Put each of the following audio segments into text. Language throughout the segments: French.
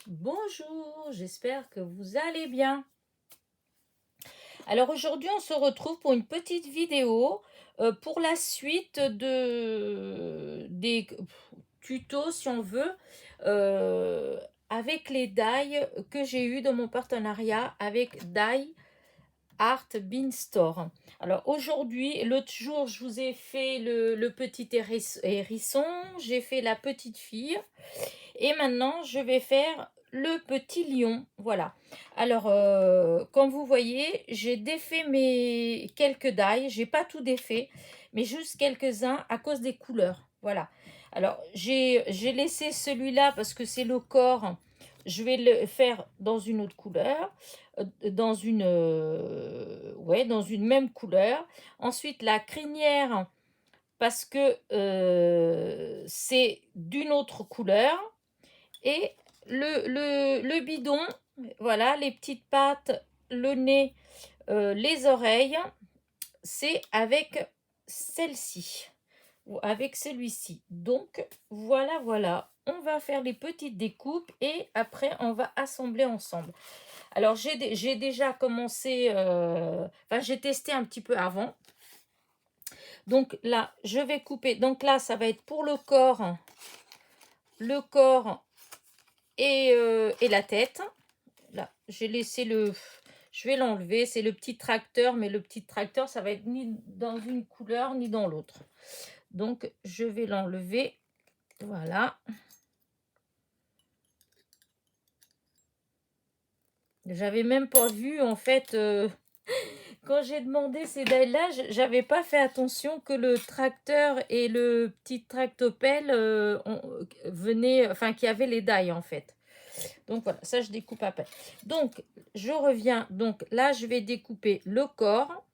Bonjour, j'espère que vous allez bien. Alors aujourd'hui, on se retrouve pour une petite vidéo pour la suite des tutos, si on veut, euh, avec les die que j'ai eu dans mon partenariat avec Die Art Bean Store. Alors aujourd'hui, l'autre jour, je vous ai fait le petit hérisson, j'ai fait la petite fille. Et maintenant, je vais faire le petit lion. Voilà. Alors, comme vous voyez, j'ai défait mes quelques die. J'ai pas tout défait, mais juste quelques-uns à cause des couleurs. Voilà. Alors, j'ai laissé celui-là parce que c'est le corps. Je vais le faire dans une autre couleur, dans une même couleur. Ensuite, la crinière parce que c'est d'une autre couleur. Et le bidon, voilà, les petites pattes, le nez, les oreilles, c'est avec celle-ci ou avec celui-ci. Donc voilà, voilà. On va faire les petites découpes et après on va assembler ensemble. Alors j'ai déjà commencé, j'ai testé un petit peu avant. Donc là, je vais couper. Donc là, ça va être pour le corps et la tête. Là, j'ai laissé je vais l'enlever. C'est le petit tracteur, mais le petit tracteur, ça va être ni dans une couleur ni dans l'autre. Donc, je vais l'enlever. Voilà. J'avais même pas vu, en fait, quand j'ai demandé ces dailles-là, j'avais pas fait attention que le tracteur et le petit tractopelle venaient, enfin, qu'il y avait les dailles, en fait. Donc voilà, ça je découpe après. Donc je reviens. Donc là, je vais découper le corps,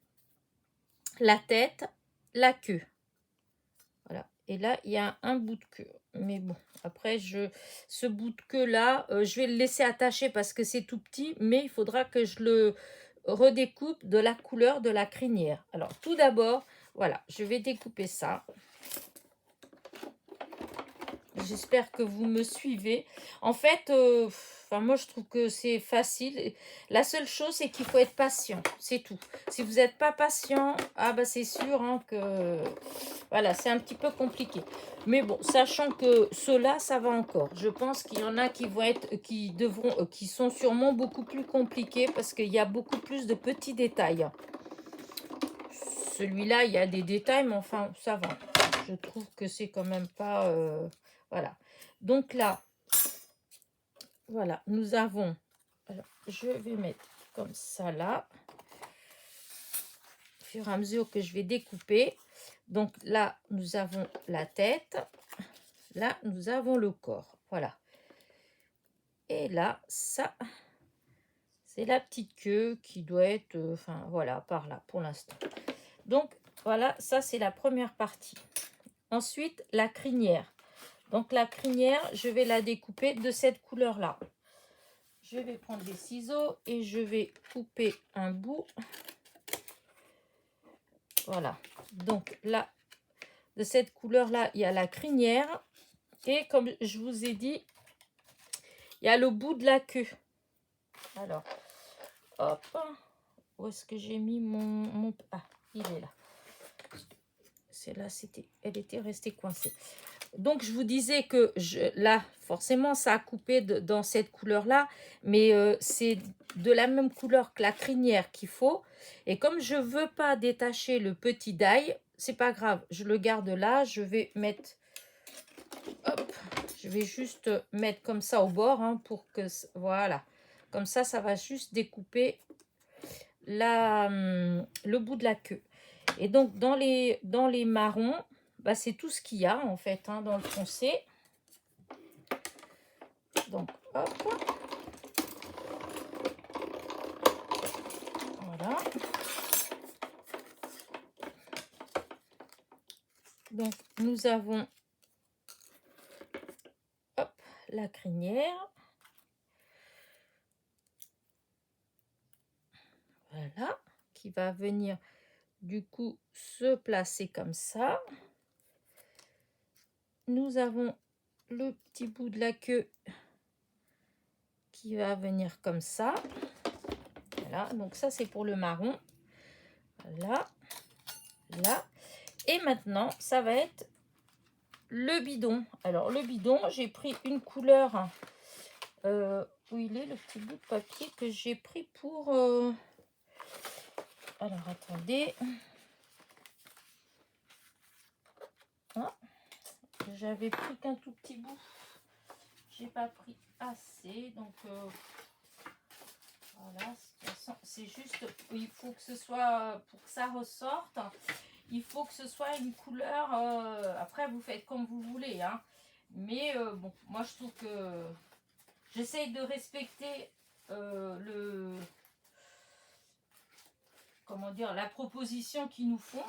la tête, la queue. Voilà. Et là, il y a un bout de queue. Mais bon, après, ce bout de queue-là, je vais le laisser attacher parce que c'est tout petit, mais il faudra que je le redécoupe de la couleur de la crinière. Alors, tout d'abord, voilà, je vais découper ça. J'espère que vous me suivez. En fait, moi je trouve que c'est facile. La seule chose, c'est qu'il faut être patient. C'est tout. Si vous n'êtes pas patient, c'est sûr que voilà, c'est un petit peu compliqué. Mais bon, sachant que ceux-là, ça va encore. Je pense qu'il y en a qui sont sûrement beaucoup plus compliqués parce qu'il y a beaucoup plus de petits détails. Celui-là, il y a des détails, mais enfin, ça va. Je trouve que c'est quand même pas... voilà. Donc là, voilà, nous avons... Alors, je vais mettre comme ça là. Au fur et à mesure que je vais découper. Donc là, nous avons la tête. Là, nous avons le corps. Voilà. Et là, ça, c'est la petite queue qui doit être... voilà, par là, pour l'instant. Donc, voilà, ça, c'est la première partie. Ensuite, la crinière. Donc la crinière, je vais la découper de cette couleur-là. Je vais prendre des ciseaux et je vais couper un bout. Voilà. Donc là, de cette couleur-là, il y a la crinière. Et comme je vous ai dit, il y a le bout de la queue. Alors, hop. Où est-ce que j'ai mis mon... Ah, il est là. Celle-là, elle était restée coincée. Donc, je vous disais que là, forcément, ça a coupé dans cette couleur-là, mais c'est de la même couleur que la crinière qu'il faut. Et comme je ne veux pas détacher le petit die, c'est pas grave, je le garde là. Je vais mettre, hop, je vais juste mettre comme ça au bord pour que, voilà, comme ça va juste découper le bout de la queue. Et donc, dans les marrons, c'est tout ce qu'il y a, en fait, dans le foncé. Donc, hop. Voilà. Donc, nous avons la crinière. Voilà. Qui va venir, du coup, se placer comme ça. Nous avons le petit bout de la queue qui va venir comme ça. Voilà, donc ça c'est pour le marron. Là, là. Et maintenant, ça va être le bidon. Alors le bidon, j'ai pris une couleur. Où il est le petit bout de papier que j'ai pris pour... Alors attendez. Ah, j'avais pris qu'un tout petit bout. J'ai pas pris assez. Donc voilà, de toute façon, c'est juste... Il faut que ce soit... Pour que ça ressorte, il faut que ce soit une couleur... après, vous faites comme vous voulez. Hein. Mais bon, moi je trouve que... J'essaye de respecter comment dire, la proposition qu'ils nous font.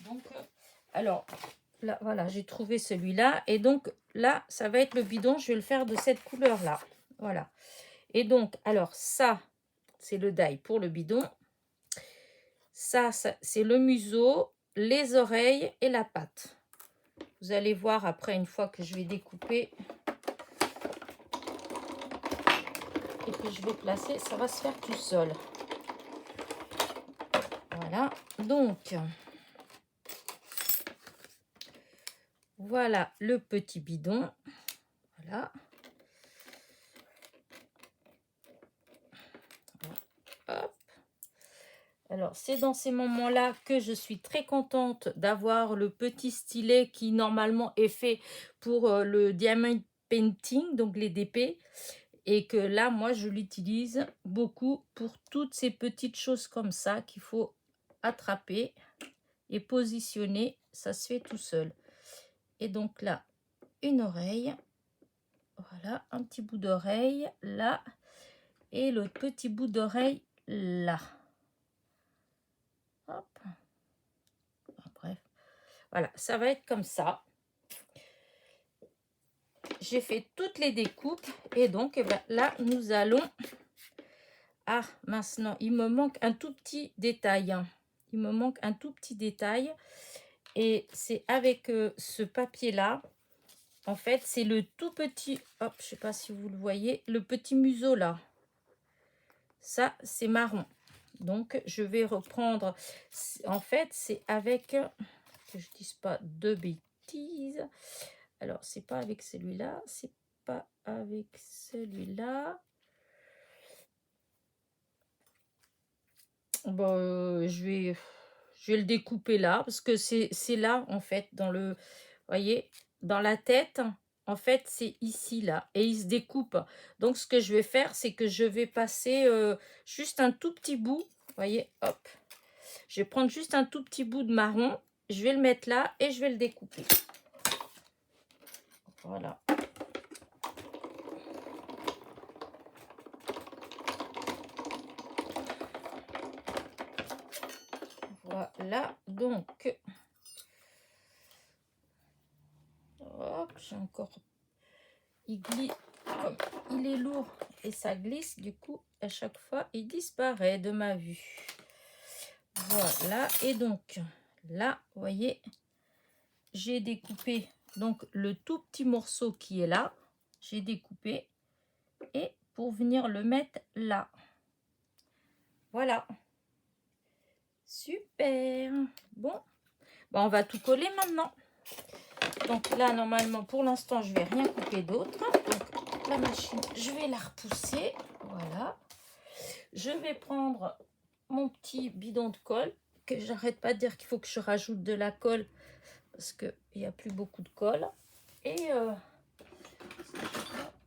Donc, alors, là, voilà, j'ai trouvé celui-là. Et donc, là, ça va être le bidon. Je vais le faire de cette couleur-là. Voilà. Et donc, alors, ça, c'est le die pour le bidon. Ça c'est le museau, les oreilles et la patte. Vous allez voir après, une fois que je vais découper et que je vais placer, ça va se faire tout seul. Voilà, donc voilà le petit bidon. Voilà. Hop. Alors, c'est dans ces moments-là que je suis très contente d'avoir le petit stylet qui normalement est fait pour le diamond painting, donc les DP. Et que là, moi, je l'utilise beaucoup pour toutes ces petites choses comme ça qu'il faut attraper et positionner. Ça se fait tout seul. Et donc là, une oreille. Voilà, un petit bout d'oreille là. Et l'autre petit bout d'oreille là. Hop. Bref. Voilà, ça va être comme ça. J'ai fait toutes les découpes. Et donc, eh ben, là, nous allons... Ah, maintenant, il me manque un tout petit détail. Hein. Il me manque un tout petit détail. Et c'est avec ce papier-là. En fait, c'est le tout petit... Hop, je ne sais pas si vous le voyez. Le petit museau, là. Ça, c'est marron. Donc, je vais reprendre... En fait, c'est avec... Que je ne dise pas de bêtises. Alors, c'est pas avec celui-là. C'est pas avec celui-là. Bon, je vais le découper là. Parce que c'est là, en fait, dans le... Voyez, dans la tête, en fait, c'est ici, là. Et il se découpe. Donc, ce que je vais faire, c'est que je vais passer juste un tout petit bout. Voyez, hop. Je vais prendre juste un tout petit bout de marron. Je vais le mettre là et je vais le découper. Voilà. Voilà. Donc, hop, j'ai encore... Il glisse, comme il est lourd et ça glisse, du coup, à chaque fois, il disparaît de ma vue. Voilà. Et donc, là, vous voyez, j'ai découpé donc le tout petit morceau qui est là. J'ai découpé et pour venir le mettre là. Voilà. Super. Bon, on va tout coller maintenant. Donc là, normalement, pour l'instant, je vais rien couper d'autre. Donc la machine, je vais la repousser. Voilà. Je vais prendre mon petit bidon de colle, que j'arrête pas de dire qu'il faut que je rajoute de la colle parce qu'il n'y a plus beaucoup de colle. Et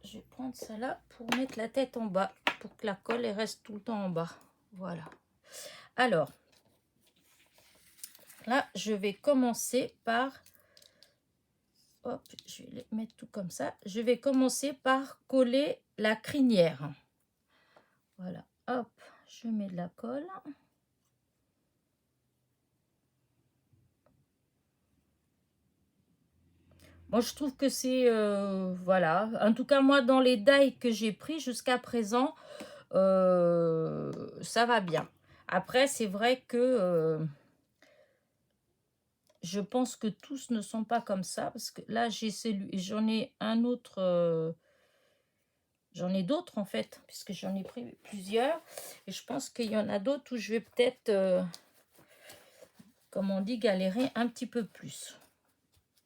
je vais prendre ça là pour mettre la tête en bas, pour que la colle elle reste tout le temps en bas. Voilà. Alors, là, je vais commencer par... Hop, je vais les mettre tout comme ça. Je vais commencer par coller la crinière. Voilà, hop, je mets de la colle. Moi, je trouve que c'est... voilà. En tout cas, moi, dans les die que j'ai pris jusqu'à présent, ça va bien. Après, c'est vrai que... je pense que tous ne sont pas comme ça. Parce que là, j'ai celui... J'en ai un autre... J'en ai d'autres en fait, puisque j'en ai pris plusieurs. Et je pense qu'il y en a d'autres où je vais peut-être, comme on dit, galérer un petit peu plus.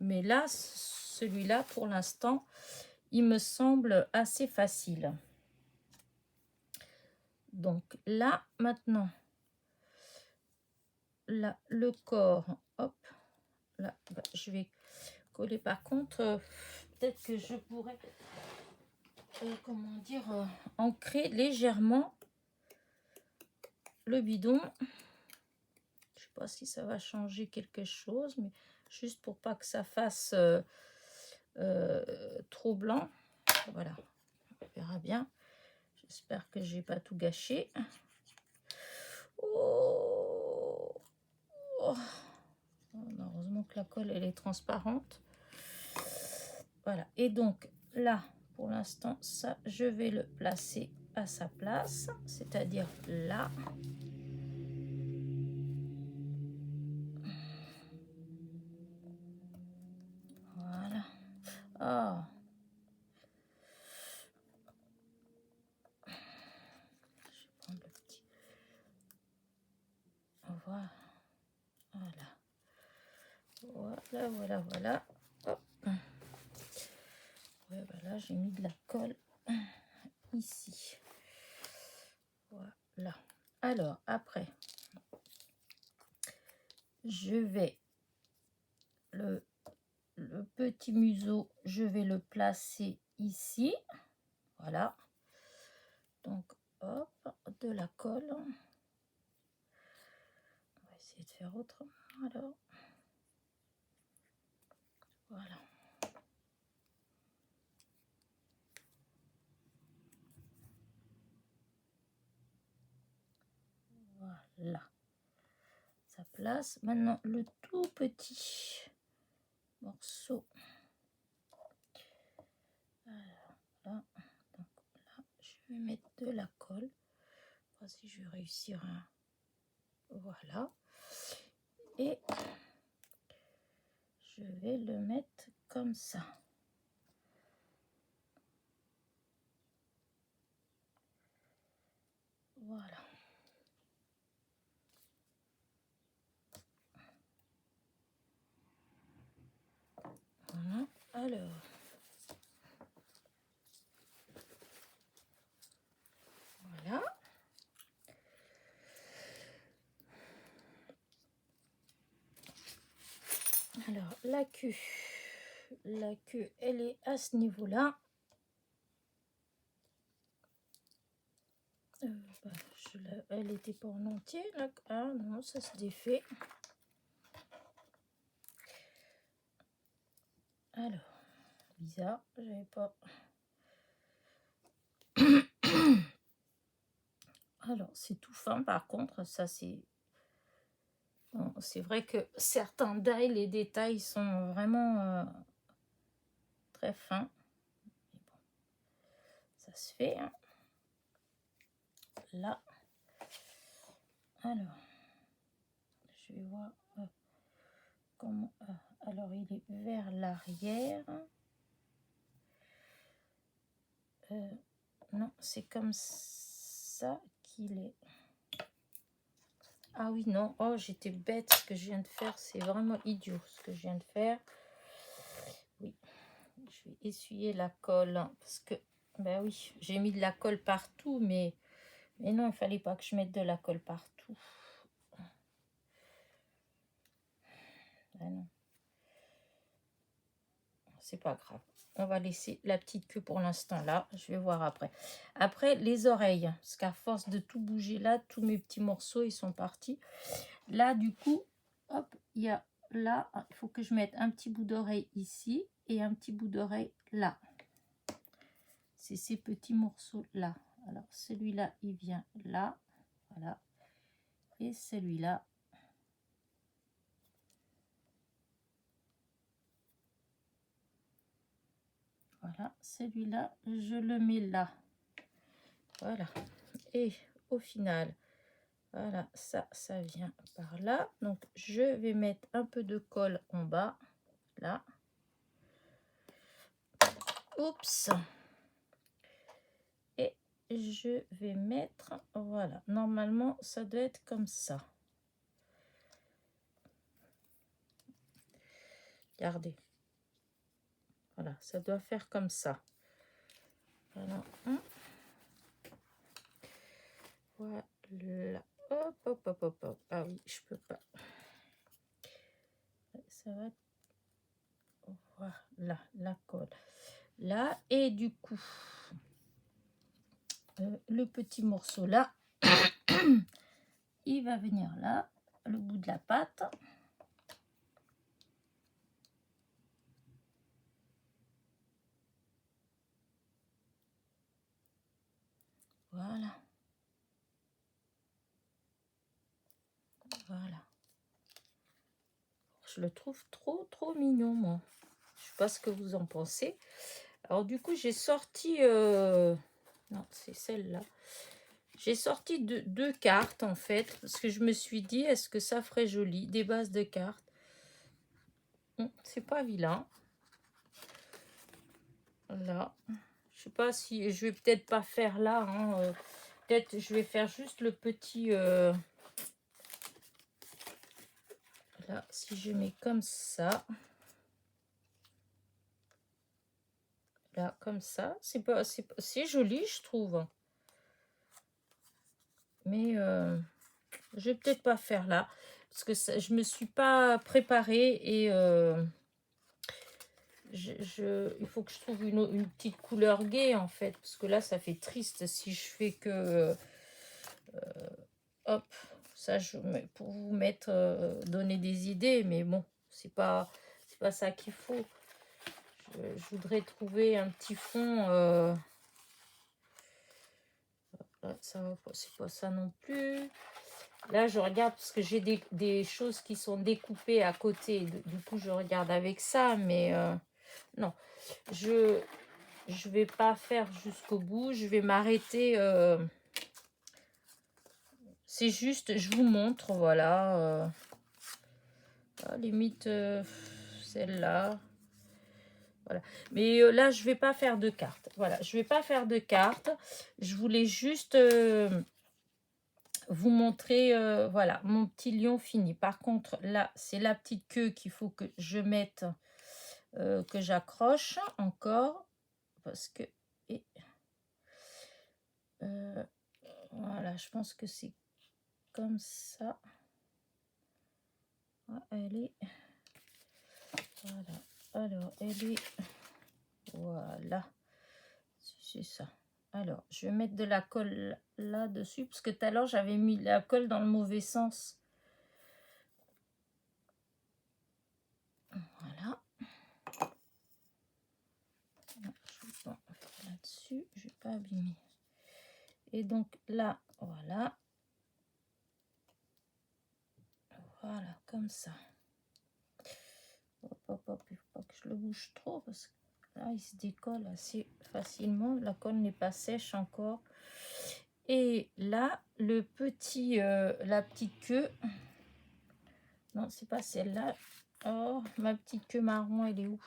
Mais là, celui-là, pour l'instant, il me semble assez facile. Donc là, maintenant, là, le corps, hop, là, bah, je vais coller. Par contre, peut-être que je pourrais, comment dire, ancrer légèrement le bidon. Je sais pas si ça va changer quelque chose, mais juste pour pas que ça fasse trop blanc. Voilà, on verra bien. J'espère que j'ai pas tout gâché. Oh. Oh. Heureusement que la colle elle est transparente. Voilà, et donc là pour l'instant ça je vais le placer à sa place, c'est-à-dire là. Voilà. Oh. Je vais prendre le petit. Voilà. Voilà. Hop. Ouais, voilà, j'ai mis de la colle ici. Voilà. Alors, après, je vais le petit museau, je vais le placer ici. Voilà. Donc, hop, de la colle. On va essayer de faire autrement. Alors, voilà. Voilà. Ça place. Maintenant, le tout petit morceau. Alors, là. Donc, là, je vais mettre de la colle. Voir si je vais réussir à... Voilà. Et je vais le mettre comme ça. Voilà. Voilà. Alors. Voilà. Alors, la queue, elle est à ce niveau-là. Bah, elle n'était pas en entier. Là. Ah non, ça se défait. Alors, bizarre, j'avais pas... Alors, c'est tout fin, par contre, ça c'est... Bon, c'est vrai que certains die, les détails sont vraiment très fins. Mais bon, ça se fait. Hein. Là. Alors, je vais voir comment... alors, il est vers l'arrière. Non, c'est comme ça qu'il est. Ah oui, non. Oh, j'étais bête. Ce que je viens de faire, c'est vraiment idiot. Ce que je viens de faire. Oui. Je vais essuyer la colle. Parce que, ben oui, j'ai mis de la colle partout. Mais non, il fallait pas que je mette de la colle partout. Ben non. C'est pas grave. On va laisser la petite queue pour l'instant là. Je vais voir après. Après, les oreilles. Parce qu'à force de tout bouger là, tous mes petits morceaux, ils sont partis. Là, du coup, hop, il y a là, il faut que je mette un petit bout d'oreille ici et un petit bout d'oreille là. C'est ces petits morceaux là. Alors, celui-là, il vient là. Voilà. Et celui-là. Voilà. Celui-là, je le mets là. Voilà. Et au final, voilà, ça vient par là. Donc, je vais mettre un peu de colle en bas. Là. Oups. je vais mettre, voilà, normalement ça doit être comme ça. Regardez, voilà, ça doit faire comme ça. Voilà, voilà, hop, hop, hop, hop, hop. Ah oui, je peux pas. Ça va, voilà, la colle là, et du coup, le petit morceau là, il va venir là, le bout de la pâte. Voilà. Voilà. Je le trouve trop mignon, moi. Je sais pas ce que vous en pensez. Alors du coup, j'ai sorti... Non, c'est celle-là. J'ai sorti deux cartes, en fait, parce que je me suis dit, est-ce que ça ferait joli? Des bases de cartes. C'est pas vilain. Là. Je sais pas si... Je vais peut-être pas faire là. Hein, peut-être je vais faire juste le petit... Là, si je mets comme ça... Là, comme ça, c'est joli, je trouve. Mais je vais peut-être pas faire là. Parce que ça, je me suis pas préparée. Et il faut que je trouve une petite couleur gaie, en fait. Parce que là, ça fait triste si je fais que... hop, ça, pour vous mettre... donner des idées. Mais bon, c'est pas ça qu'il faut. Je voudrais trouver un petit fond... ça va pas, c'est pas ça non plus. Là, je regarde parce que j'ai des choses qui sont découpées à côté. Du coup, je regarde avec ça. Mais non, je vais pas faire jusqu'au bout. Je vais m'arrêter. C'est juste, je vous montre, voilà. Limite, celle-là. Voilà. Mais là, je vais pas faire de cartes. Voilà, je vais pas faire de cartes. Je voulais juste... vous montrer, voilà, mon petit lion fini. Par contre, là, c'est la petite queue qu'il faut que je mette, que j'accroche encore. Parce que... Et, voilà, je pense que c'est comme ça. Ah, elle est... Voilà. Alors, elle est... Voilà. C'est ça. Alors, je vais mettre de la colle là-dessus. Parce que tout à l'heure, j'avais mis la colle dans le mauvais sens. Voilà. Je vais pas faire là-dessus. Je vais pas abîmer. Et donc là, voilà. Voilà, comme ça. Hop, hop, hop. Il ne faut pas que je le bouge trop parce que là, il se décolle assez facilement. La colle n'est pas sèche encore. Et là, le petit, la petite queue. Non, c'est pas celle-là. Oh, ma petite queue marron, elle est où?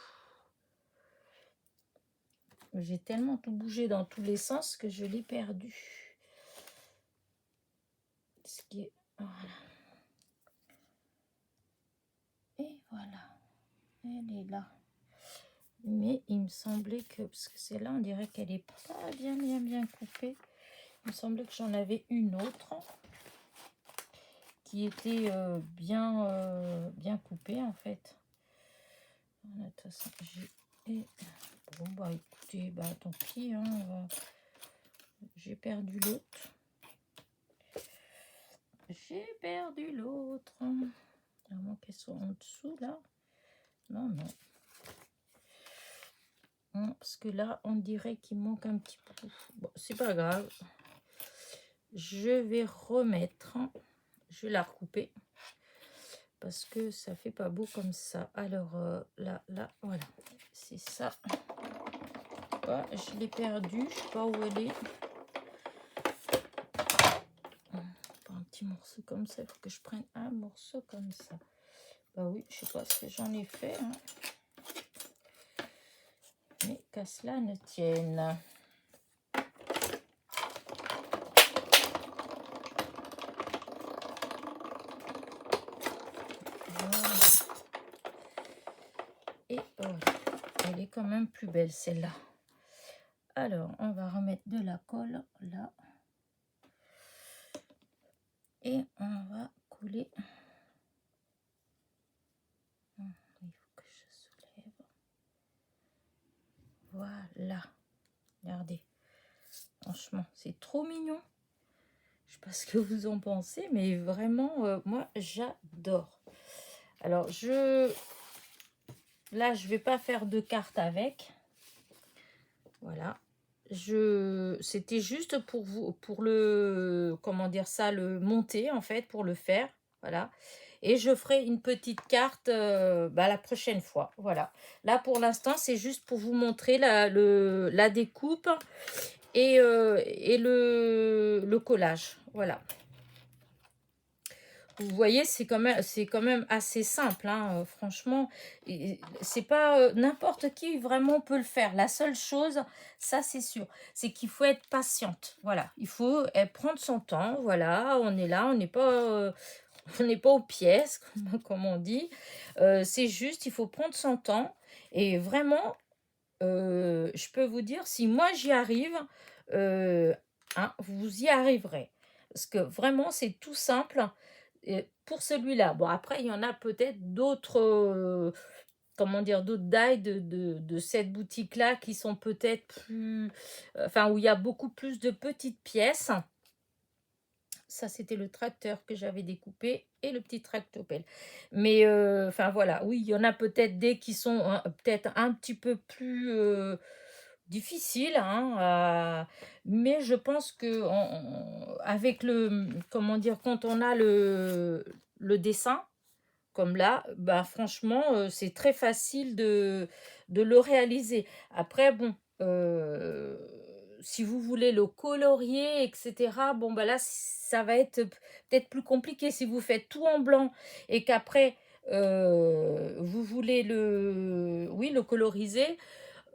J'ai tellement tout bougé dans tous les sens que je l'ai perdu. Ce qui est... Voilà. Et voilà. Elle est là. Mais il me semblait que... Parce que celle-là, on dirait qu'elle est pas bien coupée. Il me semblait que j'en avais une autre qui était bien coupée, en fait. De toute façon, bon, bah, écoutez, bah, tant pis, hein, j'ai perdu l'autre. J'ai perdu l'autre. À moins qu'elle soit en dessous, là. Non. Non, parce que là, on dirait qu'il manque un petit peu. Bon, c'est pas grave. Je vais remettre. Je vais la recouper. Parce que ça fait pas beau comme ça. Alors, là, voilà. C'est ça. Ah, je l'ai perdue. Je sais pas où elle est. Un petit morceau comme ça. Il faut que je prenne un morceau comme ça. Bah oui, je sais pas ce que j'en ai fait. Hein. Mais qu'à cela ne tienne. quand même plus belle celle-là. Alors, on va remettre de la colle là. Et on va coller. Il faut que je soulève. Voilà. Regardez. Franchement, c'est trop mignon. Je sais pas ce que vous en pensez, mais vraiment, moi, j'adore. Alors, là, je vais pas faire de carte avec. Voilà. C'était juste pour vous, pour le, comment dire ça, le monter, en fait, pour le faire. Voilà. Et je ferai une petite carte la prochaine fois. Voilà. Là, pour l'instant, c'est juste pour vous montrer la découpe et le collage. Voilà. Vous voyez, c'est quand même assez simple, hein, franchement. C'est pas n'importe qui vraiment peut le faire. La seule chose, ça c'est sûr, c'est qu'il faut être patiente. Voilà, il faut prendre son temps. Voilà, on est là, on n'est pas aux pièces, comme on dit. C'est juste, il faut prendre son temps. Et vraiment, je peux vous dire, si moi j'y arrive, vous y arriverez. Parce que vraiment, c'est tout simple. Et pour celui-là, bon, après, il y en a peut-être d'autres, comment dire, d'autres dailles de cette boutique-là qui sont peut-être plus, enfin, où il y a beaucoup plus de petites pièces. Ça, c'était le tracteur que j'avais découpé et le petit tractopelle. Mais, enfin, voilà. Oui, il y en a peut-être des qui sont peut-être un petit peu plus difficiles, hein, mais je pense que avec comment dire, quand on a le dessin, comme là, bah, franchement, c'est très facile de le réaliser. Après, bon, si vous voulez le colorier, etc., bon, bah là, ça va être peut-être plus compliqué. Si vous faites tout en blanc et qu'après, vous voulez le coloriser,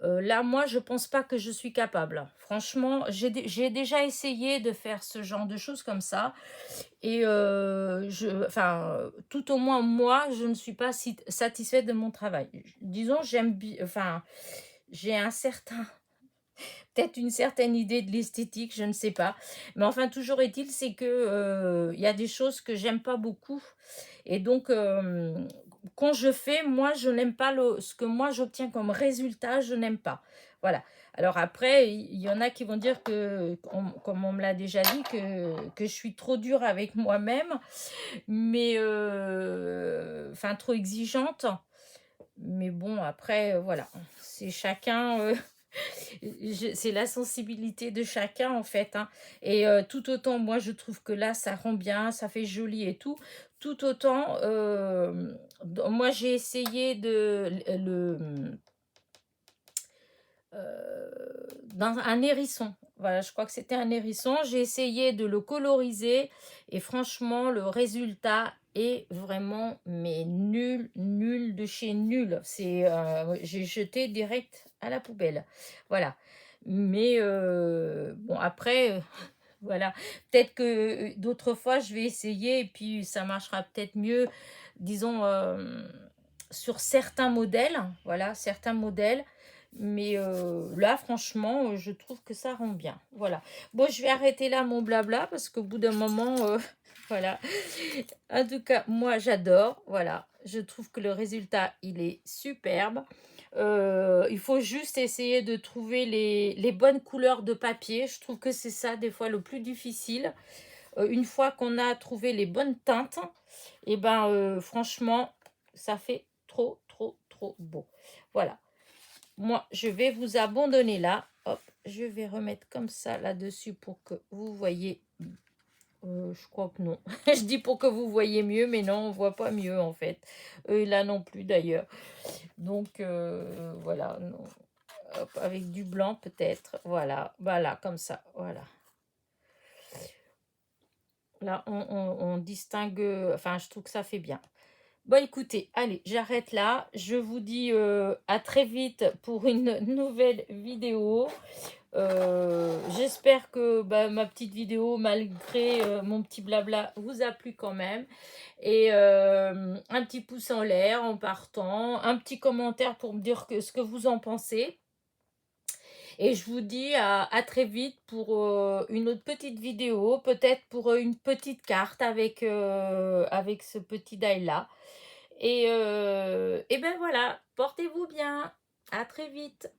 là, moi, je pense pas que je suis capable. Franchement, j'ai déjà essayé de faire ce genre de choses comme ça. Et enfin, tout au moins, moi, je ne suis pas satisfaite de mon travail. Disons, enfin, j'ai peut-être une certaine idée de l'esthétique, je ne sais pas. Mais enfin, toujours est-il, c'est que il y a des choses que j'aime pas beaucoup. Et donc, quand je fais, moi, je n'aime pas ce que moi j'obtiens comme résultat, je n'aime pas. Voilà. Alors après, il y en a qui vont dire que, comme on me l'a déjà dit, que je suis trop dure avec moi-même, mais enfin trop exigeante. Mais bon, après, voilà, c'est chacun. C'est la sensibilité de chacun en fait, hein. Et tout autant moi je trouve que là ça rend bien, ça fait joli et tout autant moi j'ai essayé dans un hérisson, voilà, je crois que c'était un hérisson, j'ai essayé de le coloriser et franchement le résultat est vraiment mais nul de chez nul. J'ai jeté direct à la poubelle, voilà. Mais bon après voilà, peut-être que d'autres fois je vais essayer et puis ça marchera peut-être mieux, disons sur certains modèles, voilà, certains modèles. Mais là, franchement, je trouve que ça rend bien. Voilà. Bon, je vais arrêter là mon blabla parce qu'au bout d'un moment, voilà. En tout cas, moi, j'adore. Voilà. Je trouve que le résultat, il est superbe. Il faut juste essayer de trouver les bonnes couleurs de papier. Je trouve que c'est ça, des fois, le plus difficile. Une fois qu'on a trouvé les bonnes teintes, et ben, franchement, ça fait trop, trop, trop beau. Voilà. Moi, je vais vous abandonner là. Hop, je vais remettre comme ça là-dessus pour que vous voyez. Je crois que non. Je dis pour que vous voyez mieux, mais non, on voit pas mieux en fait. Là non plus d'ailleurs. Donc, voilà. Non. Hop, avec du blanc peut-être. Voilà, voilà, comme ça. Voilà. Là, on distingue. Enfin, je trouve que ça fait bien. Bon, écoutez, allez, j'arrête là. Je vous dis à très vite pour une nouvelle vidéo. J'espère j'espère que ma petite vidéo, malgré mon petit blabla, vous a plu quand même. Et un petit pouce en l'air en partant, un petit commentaire pour me dire ce que vous en pensez. Et je vous dis à très vite pour une autre petite vidéo, peut-être pour une petite carte avec ce petit die-là. Et ben voilà, portez-vous bien. À très vite.